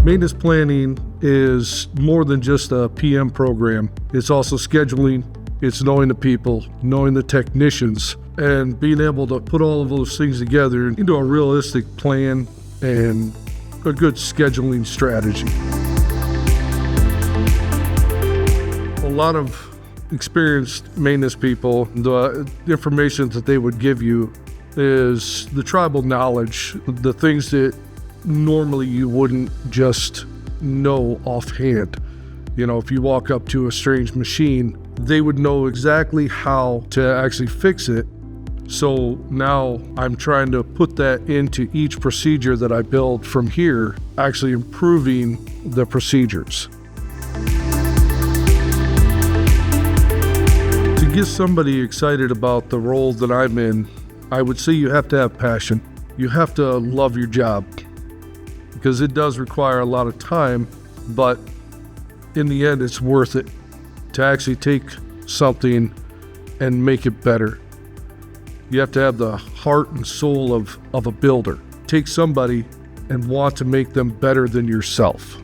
Maintenance planning is more than just a PM program. It's also scheduling, it's knowing the people, knowing the technicians, and being able to put all of those things together into a realistic plan and a good scheduling strategy. A lot of experienced maintenance people, the information that they would give you is the tribal knowledge, the things that normally you wouldn't just know offhand. You know, if you walk up to a strange machine, they would know exactly how to actually fix it. So now I'm trying to put that into each procedure that I build from here, actually improving the procedures. To get somebody excited about the role that I'm in, I would say you have to have passion. You have to love your job, because it does require a lot of time, but in the end, it's worth it to actually take something and make it better. You have to have the heart and soul of a builder. Take somebody and want to make them better than yourself.